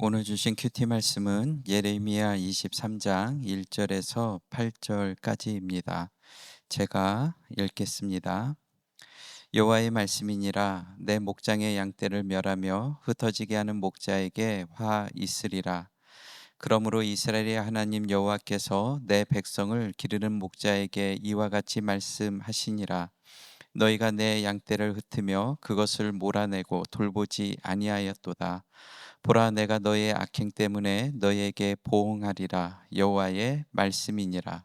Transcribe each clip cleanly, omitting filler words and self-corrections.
오늘 주신 큐티 말씀은 예레미야 23장 1절에서 8절까지입니다. 제가 읽겠습니다. 여호와의 말씀이니라. 내 목장의 양떼를 멸하며 흩어지게 하는 목자에게 화 있으리라. 그러므로 이스라엘의 하나님 여호와께서 내 백성을 기르는 목자에게 이와 같이 말씀하시니라. 너희가 내 양떼를 흩으며 그것을 몰아내고 돌보지 아니하였도다. 보라, 내가 너의 악행 때문에 너희에게 보응하리라. 여호와의 말씀이니라.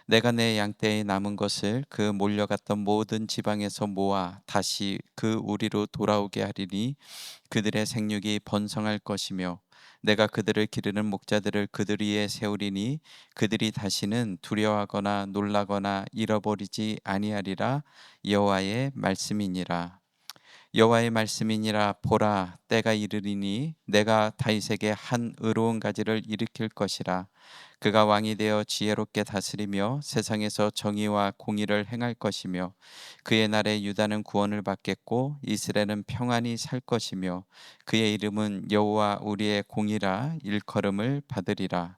내가 내 양떼에 남은 것을 그 몰려갔던 모든 지방에서 모아 다시 그 우리로 돌아오게 하리니 그들의 생육이 번성할 것이며 내가 그들을 기르는 목자들을 그들 위에 세우리니 그들이 다시는 두려워하거나 놀라거나 잃어버리지 아니하리라. 여호와의 말씀이니라. 여호와의 말씀이니라. 보라, 때가 이르리니 내가 다윗에게 한 의로운 가지를 일으킬 것이라. 그가 왕이 되어 지혜롭게 다스리며 세상에서 정의와 공의를 행할 것이며 그의 날에 유다는 구원을 받겠고 이스라엘은 평안히 살 것이며 그의 이름은 여호와 우리의 공이라 일컬음을 받으리라.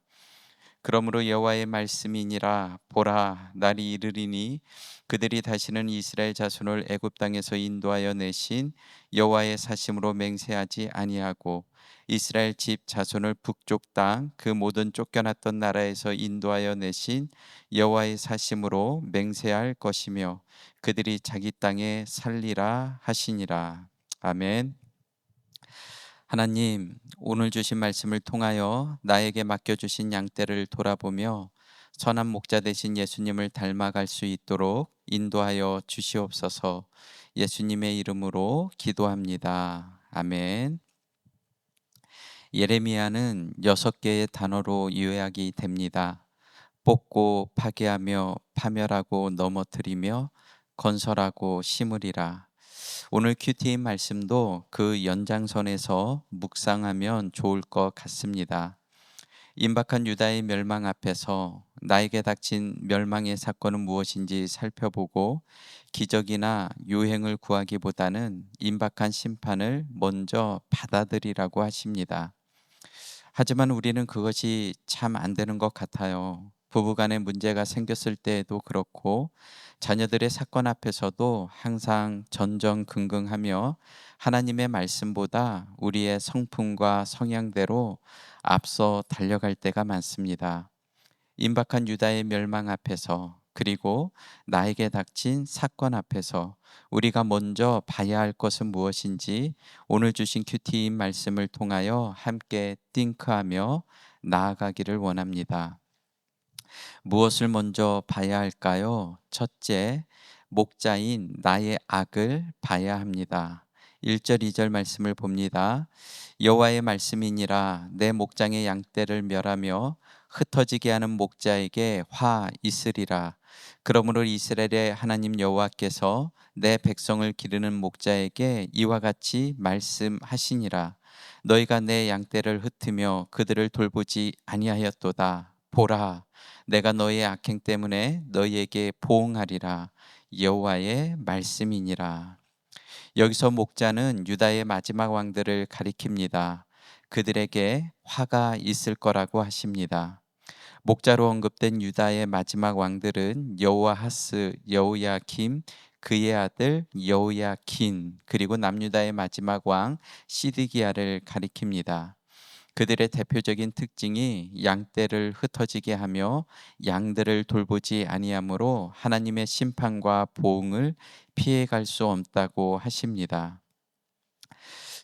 그러므로 여호와의 말씀이니라. 보라, 날이 이르리니 그들이 다시는 이스라엘 자손을 애굽 땅에서 인도하여 내신 여호와의 사심으로 맹세하지 아니하고 이스라엘 집 자손을 북쪽 땅 그 모든 쫓겨났던 나라에서 인도하여 내신 여호와의 사심으로 맹세할 것이며 그들이 자기 땅에 살리라 하시니라. 아멘. 하나님, 오늘 주신 말씀을 통하여 나에게 맡겨주신 양떼를 돌아보며 선한 목자 되신 예수님을 닮아갈 수 있도록 인도하여 주시옵소서. 예수님의 이름으로 기도합니다. 아멘. 예레미야는 6개의 단어로 요약이 됩니다. 뽑고 파괴하며 파멸하고 넘어뜨리며 건설하고 심으리라. 오늘 큐티 말씀도 그 연장선에서 묵상하면 좋을 것 같습니다. 임박한 유다의 멸망 앞에서 나에게 닥친 멸망의 사건은 무엇인지 살펴보고 기적이나 유행을 구하기보다는 임박한 심판을 먼저 받아들이라고 하십니다. 하지만 우리는 그것이 참 안 되는 것 같아요. 부부간에 문제가 생겼을 때에도 그렇고 자녀들의 사건 앞에서도 항상 전전긍긍하며 하나님의 말씀보다 우리의 성품과 성향대로 앞서 달려갈 때가 많습니다. 임박한 유다의 멸망 앞에서 그리고 나에게 닥친 사건 앞에서 우리가 먼저 봐야 할 것은 무엇인지 오늘 주신 큐티인 말씀을 통하여 함께 띵크하며 나아가기를 원합니다. 무엇을 먼저 봐야 할까요? 첫째, 목자인 나의 악을 봐야 합니다. 1절, 2절 말씀을 봅니다. 여호와의 말씀이니라. 내 목장의 양떼를 멸하며 흩어지게 하는 목자에게 화 있으리라. 그러므로 이스라엘의 하나님 여호와께서 내 백성을 기르는 목자에게 이와 같이 말씀하시니라. 너희가 내 양떼를 흩으며 그들을 돌보지 아니하였도다. 보라, 내가 너희의 악행 때문에 너희에게 보응하리라. 여호와의 말씀이니라. 여기서 목자는 유다의 마지막 왕들을 가리킵니다. 그들에게 화가 있을 거라고 하십니다. 목자로 언급된 유다의 마지막 왕들은 여호아하스, 여호야김, 그의 아들 여호야킨, 그리고 남유다의 마지막 왕 시드기야를 가리킵니다. 그들의 대표적인 특징이 양떼를 흩어지게 하며 양들을 돌보지 아니하므로 하나님의 심판과 보응을 피해갈 수 없다고 하십니다.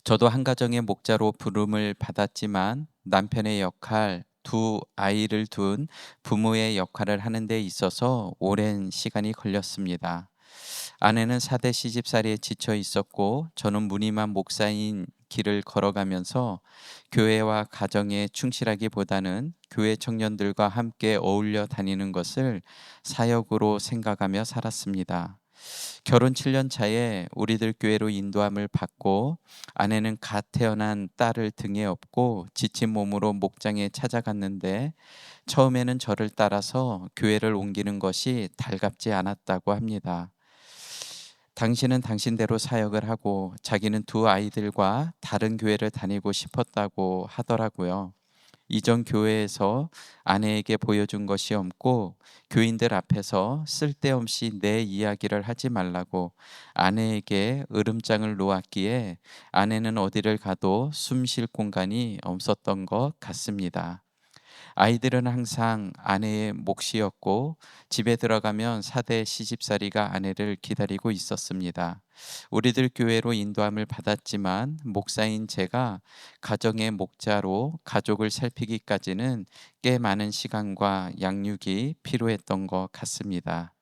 저도 한 가정의 목자로 부름을 받았지만 남편의 역할, 두 아이를 둔 부모의 역할을 하는 데 있어서 오랜 시간이 걸렸습니다. 아내는 4대 시집살이에 지쳐 있었고 저는 무늬만 목사인 길을 걸어가면서 교회와 가정에 충실하기보다는 교회 청년들과 함께 어울려 다니는 것을 사역으로 생각하며 살았습니다. 결혼 7년 차에 우리들 교회로 인도함을 받고 아내는 갓 태어난 딸을 등에 업고 지친 몸으로 목장에 찾아갔는데 처음에는 저를 따라서 교회를 옮기는 것이 달갑지 않았다고 합니다. 당신은 당신대로 사역을 하고 자기는 두 아이들과 다른 교회를 다니고 싶었다고 하더라고요. 이전 교회에서 아내에게 보여준 것이 없고 교인들 앞에서 쓸데없이 내 이야기를 하지 말라고 아내에게 으름장을 놓았기에 아내는 어디를 가도 숨쉴 공간이 없었던 것 같습니다. 아이들은 항상 아내의 몫이었고 집에 들어가면 사대 시집살이가 아내를 기다리고 있었습니다. 우리들 교회로 인도함을 받았지만 목사인 제가 가정의 목자로 가족을 살피기까지는 꽤 많은 시간과 양육이 필요했던 것 같습니다.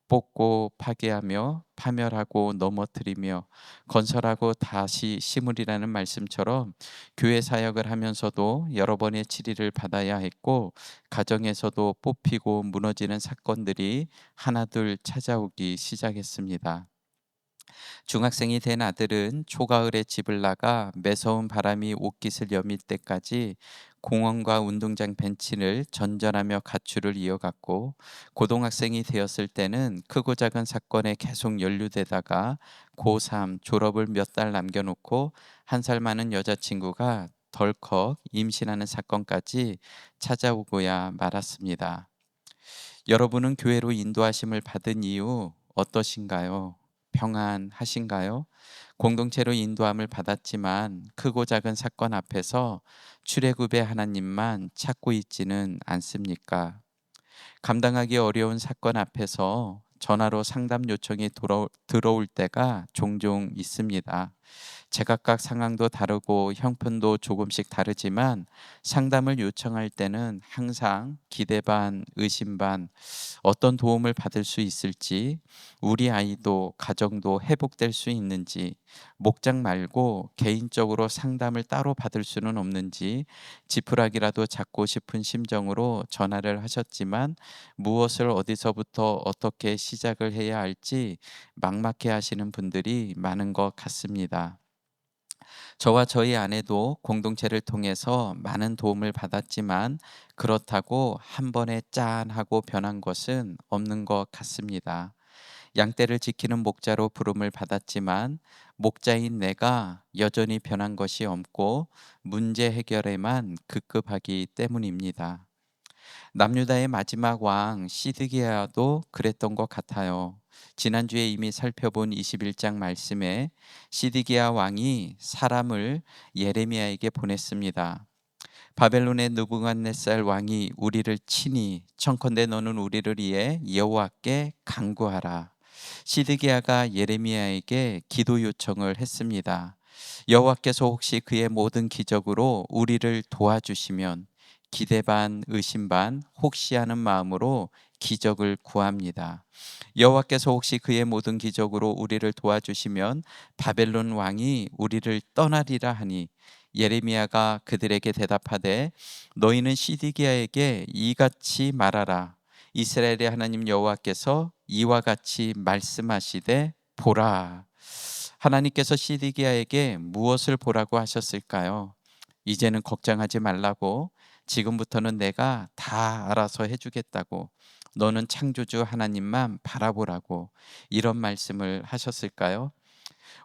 뽑고 파괴하며 파멸하고 넘어뜨리며 건설하고 다시 심으리라는 말씀처럼 교회 사역을 하면서도 여러 번의 치리를 받아야 했고 가정에서도 뽑히고 무너지는 사건들이 하나둘 찾아오기 시작했습니다. 중학생이 된 아들은 초가을에 집을 나가 매서운 바람이 옷깃을 여밀 때까지 공원과 운동장 벤치를 전전하며 가출을 이어갔고, 고등학생이 되었을 때는 크고 작은 사건에 계속 연루되다가 고3 졸업을 몇 달 남겨놓고 1살 많은 여자친구가 덜컥 임신하는 사건까지 찾아오고야 말았습니다. 여러분은 교회로 인도하심을 받은 이유 어떠신가요? 평안하신가요? 공동체로 인도함을 받았지만 크고 작은 사건 앞에서 출애굽의 하나님만 찾고 있지는 않습니까? 감당하기 어려운 사건 앞에서 전화로 상담 요청이 들어올 때가 종종 있습니다. 제각각 상황도 다르고 형편도 조금씩 다르지만 상담을 요청할 때는 항상 기대 반, 의심 반, 어떤 도움을 받을 수 있을지, 우리 아이도 가정도 회복될 수 있는지, 목장 말고 개인적으로 상담을 따로 받을 수는 없는지 지푸라기라도 잡고 싶은 심정으로 전화를 하셨지만 무엇을 어디서부터 어떻게 시작을 해야 할지 막막해 하시는 분들이 많은 것 같습니다. 저와 저희 아내도 공동체를 통해서 많은 도움을 받았지만 그렇다고 한 번에 짠 하고 변한 것은 없는 것 같습니다. 양떼를 지키는 목자로 부름을 받았지만 목자인 내가 여전히 변한 것이 없고 문제 해결에만 급급하기 때문입니다. 남유다의 마지막 왕 시드기야도 그랬던 것 같아요. 지난주에 이미 살펴본 21장 말씀에 시드기야 왕이 사람을 예레미야에게 보냈습니다. 바벨론의 느부갓네살 왕이 우리를 치니 청컨대 너는 우리를 위해 여호와께 간구하라. 시드기야가 예레미야에게 기도 요청을 했습니다. 여호와께서 혹시 그의 모든 기적으로 우리를 도와주시면 기대 반 의심 반 혹시 하는 마음으로 기적을 구합니다. 여호와께서 혹시 그의 모든 기적으로 우리를 도와주시면 바벨론 왕이 우리를 떠나리라 하니 예레미야가 그들에게 대답하되 너희는 시드기야에게 이같이 말하라. 이스라엘의 하나님 여호와께서 이와 같이 말씀하시되 보라. 하나님께서 시드기야에게 무엇을 보라고 하셨을까요? 이제는 걱정하지 말라고, 지금부터는 내가 다 알아서 해주겠다고, 너는 창조주 하나님만 바라보라고 이런 말씀을 하셨을까요?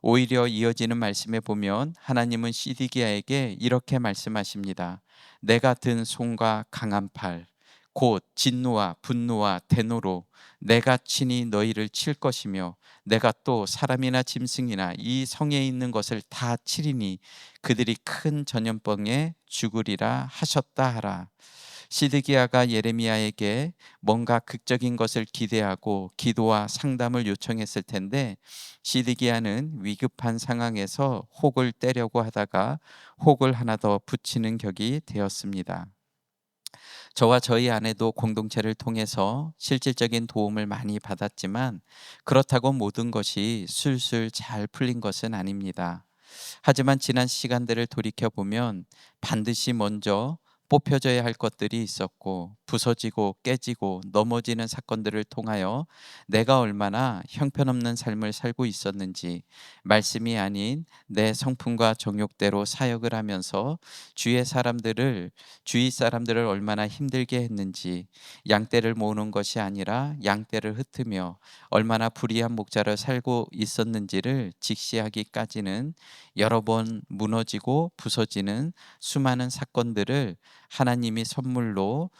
오히려 이어지는 말씀에 보면 하나님은 시드기야에게 이렇게 말씀하십니다. 내가 든 손과 강한 팔, 곧 진노와 분노와 대노로 내가 친히 너희를 칠 것이며 내가 또 사람이나 짐승이나 이 성에 있는 것을 다 치리니 그들이 큰 전염병에 죽으리라 하셨다 하라. 시드기야가 예레미야에게 뭔가 극적인 것을 기대하고 기도와 상담을 요청했을 텐데 시드기야는 위급한 상황에서 혹을 떼려고 하다가 혹을 하나 더 붙이는 격이 되었습니다. 저와 저희 아내도 공동체를 통해서 실질적인 도움을 많이 받았지만 그렇다고 모든 것이 술술 잘 풀린 것은 아닙니다. 하지만 지난 시간들을 돌이켜 보면 반드시 먼저 뽑혀져야 할 것들이 있었고 부서지고 깨지고 넘어지는 사건들을 통하여 내가 얼마나 형편없는 삶을 살고 있었는지, 말씀이 아닌 내 성품과 정욕대로 사역을 하면서 주위 사람들을 얼마나 힘들게 했는지, 양떼를 모으는 것이 아니라 양떼를 흩으며 얼마나 불의한 목자를 살고 있었는지를 직시하기까지는 여러 번 무너지고 부서지는 수많은 사건들을 하나님이 선물로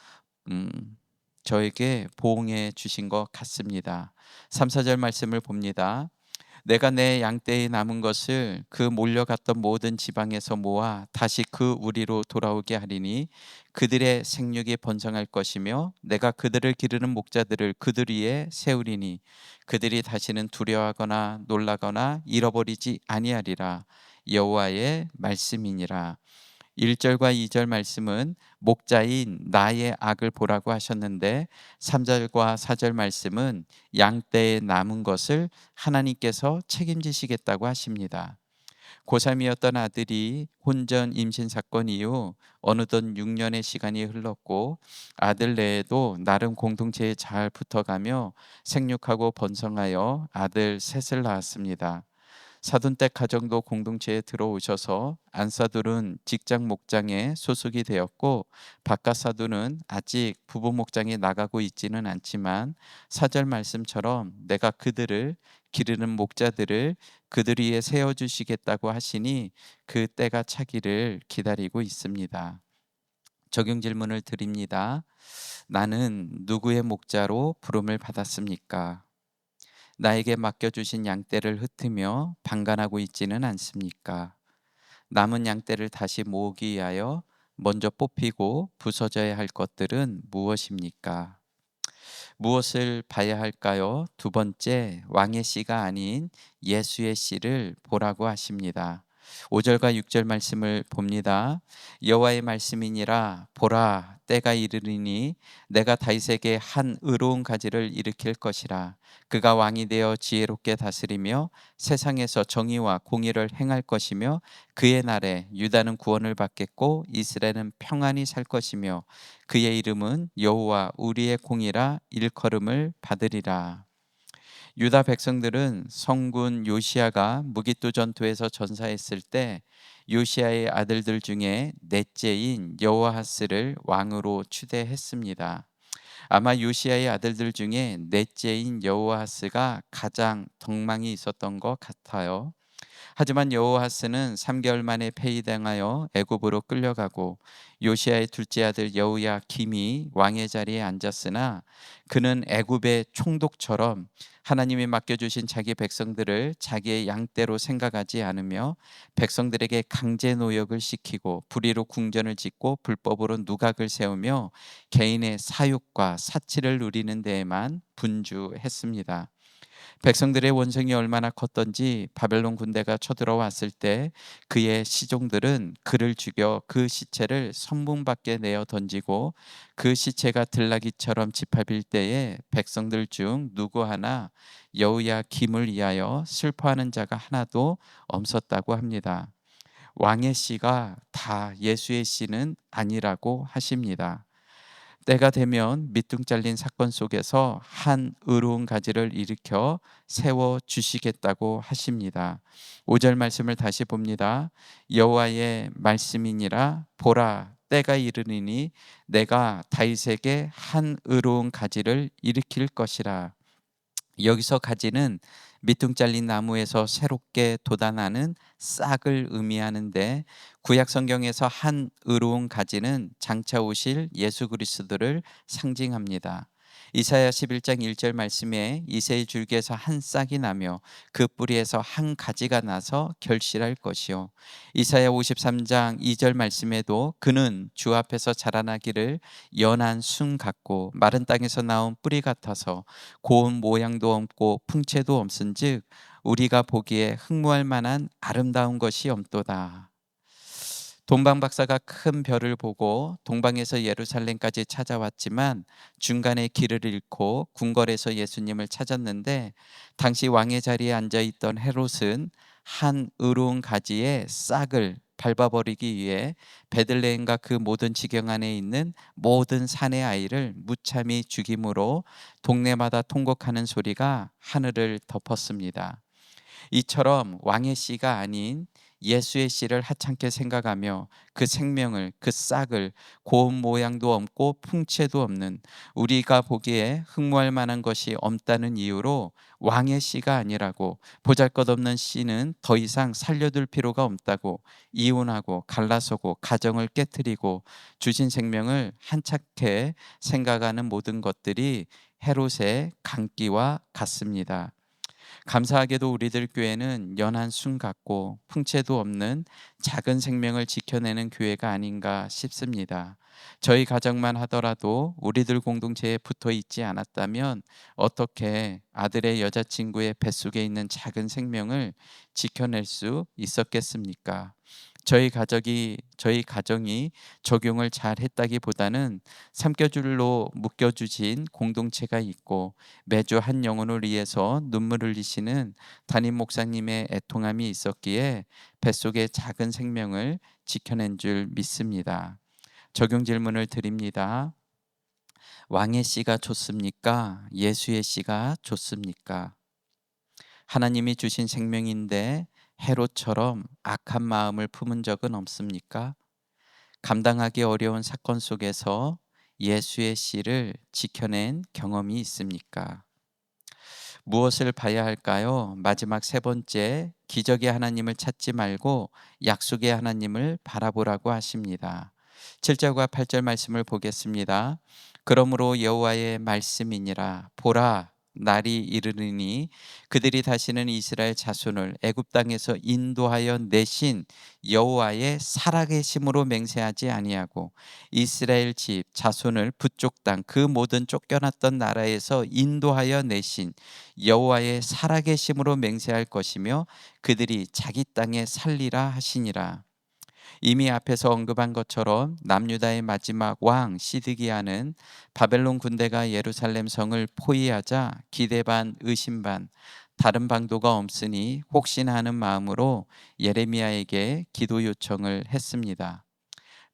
음, 저에게 보응해 주신 것 같습니다. 3, 4절 말씀을 봅니다. 내가 내 양떼에 남은 것을 그 몰려갔던 모든 지방에서 모아 다시 그 우리로 돌아오게 하리니 그들의 생육이 번성할 것이며 내가 그들을 기르는 목자들을 그들 위에 세우리니 그들이 다시는 두려워하거나 놀라거나 잃어버리지 아니하리라. 여호와의 말씀이니라. 1절과 2절 말씀은 목자인 나의 악을 보라고 하셨는데, 3절과 4절 말씀은 양떼에 남은 것을 하나님께서 책임지시겠다고 하십니다. 고3이었던 아들이 혼전 임신 사건 이후 어느덧 6년의 시간이 흘렀고, 아들 내에도 나름 공동체에 잘 붙어가며 생육하고 번성하여 아들 셋을 낳았습니다. 사돈댁 가정도 공동체에 들어오셔서 안사돈은 직장 목장에 소속이 되었고, 바깥 사돈은 아직 부부 목장에 나가고 있지는 않지만 사절 말씀처럼 내가 그들을 기르는 목자들을 그들 위에 세워주시겠다고 하시니 그 때가 차기를 기다리고 있습니다. 적용 질문을 드립니다. 나는 누구의 목자로 부름을 받았습니까? 나에게 맡겨주신 양떼를 흩으며 방관하고 있지는 않습니까? 남은 양떼를 다시 모으기 위하여 먼저 뽑히고 부서져야 할 것들은 무엇입니까? 무엇을 봐야 할까요? 두 번째, 왕의 씨가 아닌 예수의 씨를 보라고 하십니다. 5절과 6절 말씀을 봅니다. 여호와의 말씀이니라, 보라 때가 이르리니 내가 다윗에게 한 의로운 가지를 일으킬 것이라. 그가 왕이 되어 지혜롭게 다스리며 세상에서 정의와 공의를 행할 것이며 그의 날에 유다는 구원을 받겠고 이스라엘은 평안히 살 것이며 그의 이름은 여호와 우리의 공이라 일컬음을 받으리라. 유다 백성들은 성군 요시아가 무기또 전투에서 전사했을 때 요시아의 아들들 중에 넷째인 여호아하스를 왕으로 추대했습니다. 아마 요시아의 아들들 중에 넷째인 여호아하스가 가장 덕망이 있었던 것 같아요. 하지만 여호아스는 3개월 만에 폐위당하여 애굽으로 끌려가고 요시아의 둘째 아들 여호야김이 왕의 자리에 앉았으나 그는 애굽의 총독처럼 하나님이 맡겨주신 자기 백성들을 자기의 양떼로 생각하지 않으며 백성들에게 강제 노역을 시키고 불의로 궁전을 짓고 불법으로 누각을 세우며 개인의 사욕과 사치를 누리는 데에만 분주했습니다. 백성들의 원성이 얼마나 컸던지 바벨론 군대가 쳐들어왔을 때 그의 시종들은 그를 죽여 그 시체를 성문 밖에 내어 던지고 그 시체가 들나귀처럼 짓밟힐 때에 백성들 중 누구 하나 여호야김을 위하여 슬퍼하는 자가 하나도 없었다고 합니다. 왕의 씨가 다 예수의 씨는 아니라고 하십니다. 때가 되면 밑둥 잘린 사건 속에서 한 의로운 가지를 일으켜 세워 주시겠다고 하십니다. 5절 말씀을 다시 봅니다. 여호와의 말씀이니라, 보라 때가 이르리니 내가 다윗에게 한 의로운 가지를 일으킬 것이라. 여기서 가지는 밑둥 잘린 나무에서 새롭게 돋아나는 싹을 의미하는데, 구약 성경에서 한 의로운 가지는 장차 오실 예수 그리스도를 상징합니다. 이사야 11장 1절 말씀에 이새의 줄기에서 한 싹이 나며 그 뿌리에서 한 가지가 나서 결실할 것이요. 이사야 53장 2절 말씀에도 그는 주 앞에서 자라나기를 연한 순 같고 마른 땅에서 나온 뿌리 같아서 고운 모양도 없고 풍채도 없은즉 우리가 보기에 흠모할 만한 아름다운 것이 없도다. 동방 박사가 큰 별을 보고 동방에서 예루살렘까지 찾아왔지만 중간에 길을 잃고 궁궐에서 예수님을 찾았는데, 당시 왕의 자리에 앉아 있던 헤롯은 한 의로운 가지의 싹을 밟아버리기 위해 베들레헴과 그 모든 지경 안에 있는 모든 산의 아이를 무참히 죽임으로 동네마다 통곡하는 소리가 하늘을 덮었습니다. 이처럼 왕의 씨가 아닌 예수의 씨를 하찮게 생각하며 그 생명을, 그 싹을 고운 모양도 없고 풍채도 없는, 우리가 보기에 흠모할 만한 것이 없다는 이유로 왕의 씨가 아니라고, 보잘것없는 씨는 더 이상 살려둘 필요가 없다고 이혼하고 갈라서고 가정을 깨뜨리고 주신 생명을 한착해 생각하는 모든 것들이 헤롯의 강기와 같습니다. 감사하게도 우리들 교회는 연한 순 같고 풍채도 없는 작은 생명을 지켜내는 교회가 아닌가 싶습니다. 저희 가정만 하더라도 우리들 공동체에 붙어 있지 않았다면 어떻게 아들의 여자친구의 뱃속에 있는 작은 생명을 지켜낼 수 있었겠습니까? 저희 가정이 적용을 잘 했다기보다는 삼켜줄로 묶여주신 공동체가 있고 매주 한 영혼을 위해서 눈물을 흘리시는 담임 목사님의 애통함이 있었기에 뱃속의 작은 생명을 지켜낸 줄 믿습니다. 적용 질문을 드립니다. 왕의 씨가 좋습니까? 예수의 씨가 좋습니까? 하나님이 주신 생명인데 헤롯처럼 악한 마음을 품은 적은 없습니까? 감당하기 어려운 사건 속에서 예수의 씨를 지켜낸 경험이 있습니까? 무엇을 봐야 할까요? 마지막 세 번째, 기적의 하나님을 찾지 말고 약속의 하나님을 바라보라고 하십니다. 7절과 8절 말씀을 보겠습니다. 그러므로 여호와의 말씀이니라, 보라, 날이 이르리니 그들이 다시는 이스라엘 자손을 애굽 땅에서 인도하여 내신 여호와의 살아계심으로 맹세하지 아니하고 이스라엘 집 자손을 북쪽 땅 그 모든 쫓겨났던 나라에서 인도하여 내신 여호와의 살아계심으로 맹세할 것이며 그들이 자기 땅에 살리라 하시니라. 이미 앞에서 언급한 것처럼 남유다의 마지막 왕 시드기야는 바벨론 군대가 예루살렘 성을 포위하자 기대 반 의심 반 다른 방도가 없으니 혹시나 하는 마음으로 예레미야에게 기도 요청을 했습니다.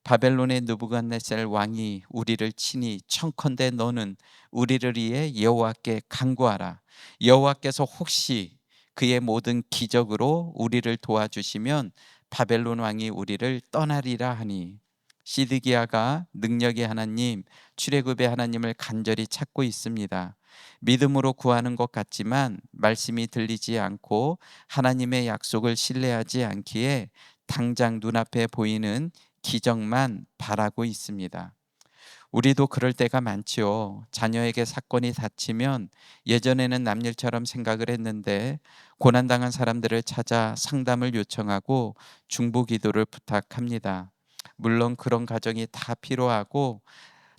바벨론의 느부갓네살 왕이 우리를 치니 청컨대 너는 우리를 위해 여호와께 간구하라. 여호와께서 혹시 그의 모든 기적으로 우리를 도와주시면 바벨론 왕이 우리를 떠나리라 하니, 시드기야가 능력의 하나님, 출애굽의 하나님을 간절히 찾고 있습니다. 믿음으로 구하는 것 같지만 말씀이 들리지 않고 하나님의 약속을 신뢰하지 않기에 당장 눈앞에 보이는 기적만 바라고 있습니다. 우리도 그럴 때가 많지요. 자녀에게 사건이 닥치면 예전에는 남일처럼 생각을 했는데 고난당한 사람들을 찾아 상담을 요청하고 중보 기도를 부탁합니다. 물론 그런 가정이 다 필요하고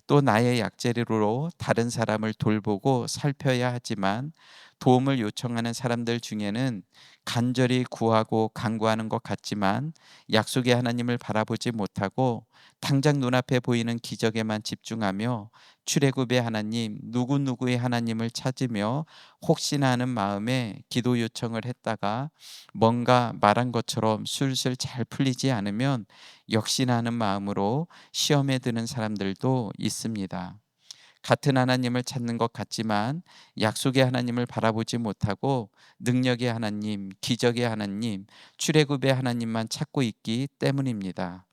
또 나의 약재료로 다른 사람을 돌보고 살펴야 하지만 도움을 요청하는 사람들 중에는 간절히 구하고 간구하는 것 같지만 약속의 하나님을 바라보지 못하고 당장 눈앞에 보이는 기적에만 집중하며 출애굽의 하나님, 누구누구의 하나님을 찾으며 혹시나 하는 마음에 기도 요청을 했다가 뭔가 말한 것처럼 술술 잘 풀리지 않으면 역시나 하는 마음으로 시험에 드는 사람들도 있습니다. 같은 하나님을 찾는 것 같지만 약속의 하나님을 바라보지 못하고 능력의 하나님, 기적의 하나님, 출애굽의 하나님만 찾고 있기 때문입니다.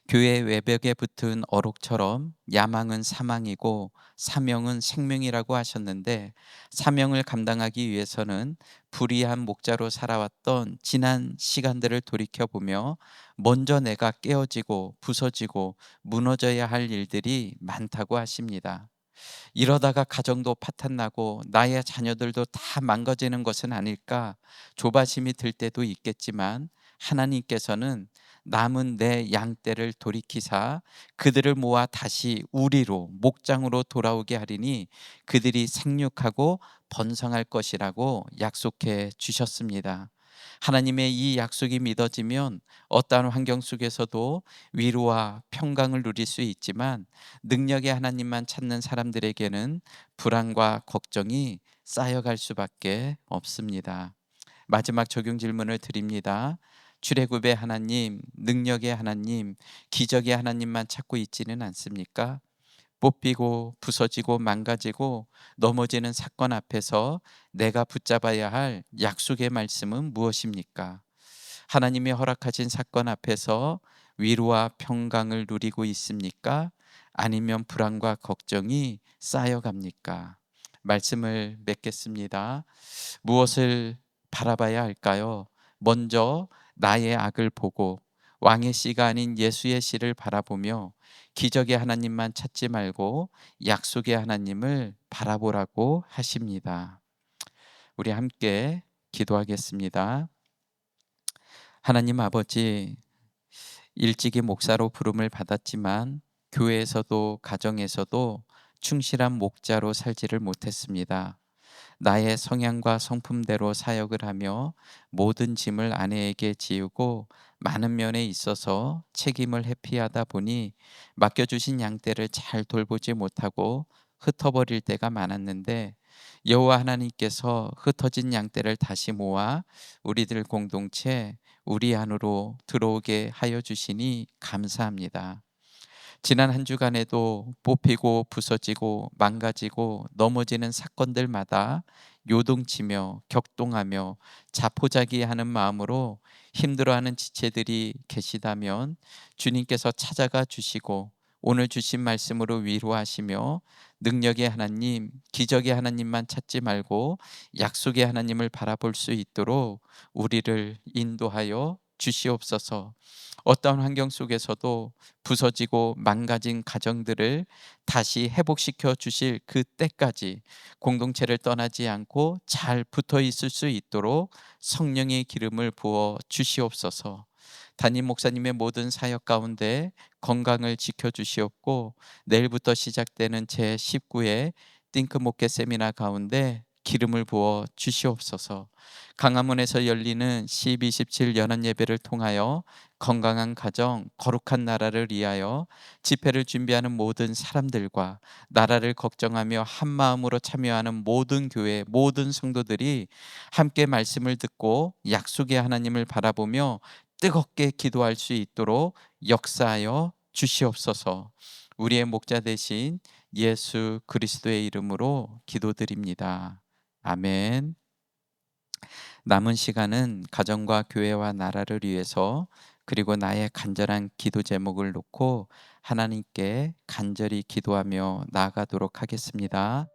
교회 외벽에 붙은 어록처럼 야망은 사망이고 사명은 생명이라고 하셨는데, 사명을 감당하기 위해서는 불의한 목자로 살아왔던 지난 시간들을 돌이켜보며 먼저 내가 깨어지고 부서지고 무너져야 할 일들이 많다고 하십니다. 이러다가 가정도 파탄나고 나의 자녀들도 다 망가지는 것은 아닐까 조바심이 들 때도 있겠지만, 하나님께서는 남은 내 양떼를 돌이키사 그들을 모아 다시 우리로 목장으로 돌아오게 하리니 그들이 생육하고 번성할 것이라고 약속해 주셨습니다. 하나님의 이 약속이 믿어지면 어떠한 환경 속에서도 위로와 평강을 누릴 수 있지만, 능력의 하나님만 찾는 사람들에게는 불안과 걱정이 쌓여갈 수밖에 없습니다. 마지막 적용 질문을 드립니다. 출애굽의 하나님, 능력의 하나님, 기적의 하나님만 찾고 있지는 않습니까? 뽑히고 부서지고 망가지고 넘어지는 사건 앞에서 내가 붙잡아야 할 약속의 말씀은 무엇입니까? 하나님이 허락하신 사건 앞에서 위로와 평강을 누리고 있습니까? 아니면 불안과 걱정이 쌓여갑니까? 말씀을 맺겠습니다. 무엇을 바라봐야 할까요? 먼저 나의 악을 보고 왕의 씨가 아닌 예수의 씨를 바라보며 기적의 하나님만 찾지 말고 약속의 하나님을 바라보라고 하십니다. 우리 함께 기도하겠습니다. 하나님 아버지, 일찍이 목사로 부름을 받았지만 교회에서도 가정에서도 충실한 목자로 살지를 못했습니다. 나의 성향과 성품대로 사역을 하며 모든 짐을 아내에게 지우고 많은 면에 있어서 책임을 회피하다 보니 맡겨주신 양떼를 잘 돌보지 못하고 흩어버릴 때가 많았는데, 여호와 하나님께서 흩어진 양떼를 다시 모아 우리들 공동체 우리 안으로 들어오게 하여 주시니 감사합니다. 지난 한 주간에도 뽑히고 부서지고 망가지고 넘어지는 사건들마다 요동치며 격동하며 자포자기하는 마음으로 힘들어하는 지체들이 계시다면 주님께서 찾아가 주시고 오늘 주신 말씀으로 위로하시며 능력의 하나님, 기적의 하나님만 찾지 말고 약속의 하나님을 바라볼 수 있도록 우리를 인도하여 주시옵소서. 어떤 환경 속에서도 부서지고 망가진 가정들을 다시 회복시켜 주실 그 때까지 공동체를 떠나지 않고 잘 붙어 있을 수 있도록 성령의 기름을 부어 주시옵소서. 담임 목사님의 모든 사역 가운데 건강을 지켜 주시옵고, 내일부터 시작되는 제 19회 띵크 목회 세미나 가운데 기름을 부어 주시옵소서. 강화문에서 열리는 12.27 연합 예배를 통하여 건강한 가정, 거룩한 나라를 위하여 집회를 준비하는 모든 사람들과 나라를 걱정하며 한 마음으로 참여하는 모든 교회, 모든 성도들이 함께 말씀을 듣고 약속의 하나님을 바라보며 뜨겁게 기도할 수 있도록 역사하여 주시옵소서. 우리의 목자 되신 예수 그리스도의 이름으로 기도드립니다. 아멘. 남은 시간은 가정과 교회와 나라를 위해서, 그리고 나의 간절한 기도 제목을 놓고 하나님께 간절히 기도하며 나아가도록 하겠습니다.